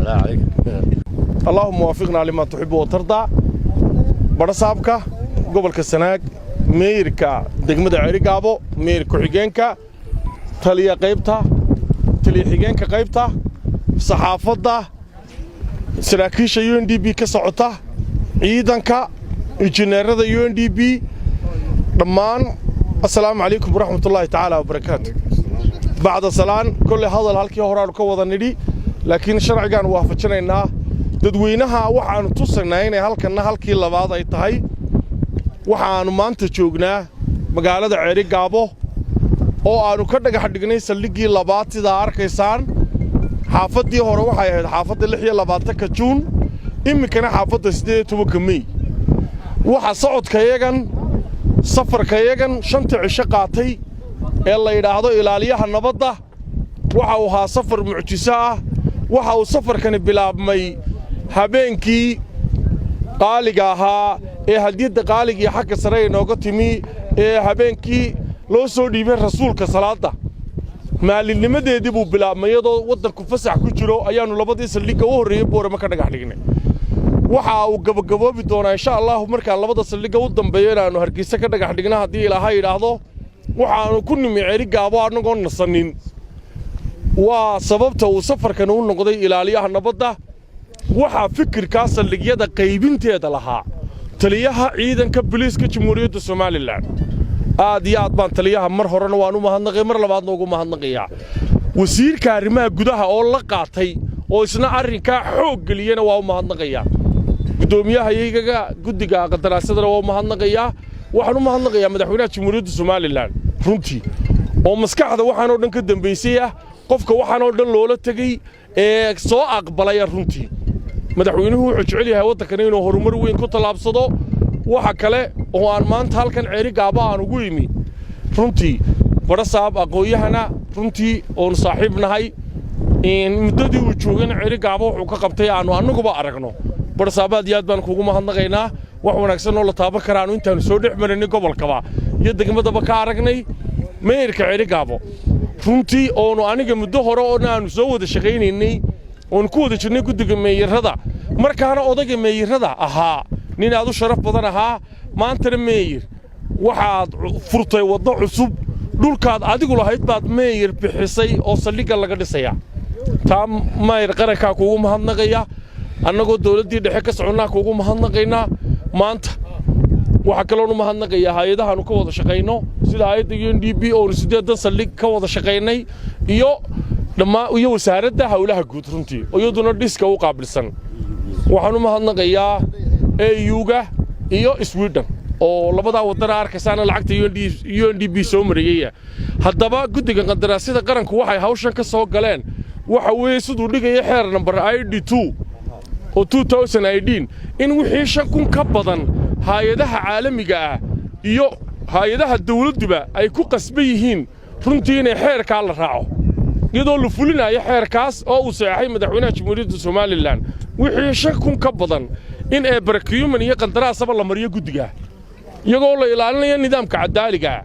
السلام عليكم. اللهم وفقنا لما تحب وترضى. برصابك قبل كسناك ميركا دقمة عريقابو ميركو حيجينكا تليا قيبتا تلي حيجينكا قيبتا صحافة سراكيش UNDP كسعوتا عيدانكا إنجنيرة UNDP ضمان. السلام عليكم ورحمة الله تعالى وبركاته. بعد السلام كل هذا الهالكي هورا كوضا ندي لكن شرع كان وافقنا إنها dadweynaha waxaanu tusaynaa inay halkii labaad ay tahay waxaanu maanta joognaa magaalada Ceerigaabo oo aanu ka dhagax dhignay saldhiggii labaad sida arkaysaan xaafadii hore waxay ahayd xaafadda 26 Juun imikana xaafadda 18 May waxa socodkayagan safarkayagan 5 cisho qaatay ee la yiraahdo ilaaliyaha nabadda waxa uu ahaa safar mucjiso ah waxa uu safarkani bilaabmay habeenkii qaaliga ahaa ee hadiyada qaaliga iyo xagga sare inooga timi ee habeenkii loo soo dhiibay rasuulka salaada maalinnimadeedii buu bilaabmay iyadoo wadanku fasax ku jiro ayaanu labadii saldhigga u horeeyay boorama ka dhagax dhignay waxa uu gabagaboobi doonaa insha Allah marka labada saldhigga u dambeeyo inaanu Hargeysa ka dhagax dhigna hadii Ilaahay yiraahdo waxaanu ku nimi Ceerigaabo anagoo nasanin waa sababta uu safarkan u noqday ilaaliyaha nabadda waxa fikirka saldhigyada qaybinteeda lahaa taliyaha ciidanka booliiska Jamhuuriyadda Soomaaliland aad iyo aad baan taliyaha mar horena waan u mahadnaqay mar labaadna ugu mahadnaqayaa wasiirka arrimaha gudaha oo la qaatay oo isna arrinka xoog galiyana waa u mahadnaqayaa gudoomiyaha iyaga guddiga qandaraasyada waa u mahadnaqayaa waxaan u mahadnaqayaa madaxweynaha Jamhuuriyadda Soomaaliland runtii oo maskaxda waxaan oo dhan ka dambeysay qofka waxaan oo dhan loola tagay ee soo aqbalay runtii madaxweynuhu wuxuu jecel yahay waddankan inuu horumar weyn ku talaabsado waxa kale oo aan maanta halkan Ceerigaabo aan ugu yimi runtii barasaab aqooyahana runtii oo saaxiib nahay in muddadii uu joogay Ceerigaabo wuxuu ka qabtay aanu anaguba aragno barasaabaad yaad baan kugu mahadnaqaynaa wax wanaagsan oo la taaban karaano intaan soo dhex marinay gobolkaba iyo degmadaba ka aragnay meerka Ceerigaabo runtii oo aniga muddo hore oo aanu soo wada shaqaynaynay oo ku wada jirnay guddiga meeyirada markaana odayga meeyirada ahaa nin aad u sharaf badan ahaa maanta meeyir waxaad furtay wado cusub dhulkaad adigu lahayd baad meeyir bixisay oo saldhigga laga dhisaya taa meeyir qaranka kugu mahadnaqaya annagoo dawladii dhexe ka soconaa kugu mahadnaqaynaa maanta waxa kale oo mahadnaqaya hay'adaha ka wada shaqeyno sida hay'adda UNDP oo 8 saldhig ka wada shaqeynay iyo iyo wasaaradda hawlaha guud runtii iyaduna dhiska u qaabilsan waxaan u mahadnaqayaa AU-ga iyo Sweden oo labada wadan arkaysan lacagta UNDP soo mariyay haddaba guddiga qandaraasyada qaranku waxay hawshan ka soo galeen waxa weeye sidoo dhigay xeer number ID2 oo 2018 in wixii 5,000 ka badan hay'adaha caalamiga ah iyo hay'adaha dawladduba ay ku qasban yihiin runtii inay xeerka la raaco iyadoo la fulinayo xeerkaas oo uu saxay madaxweynaha Jamhuuriyadda Soomaaliland wixii 5,000 ka badan in ay barakiyo iyo qandaraasaba la mariyo guddiga iyagoo la ilaalinayo nidaamka cadaalada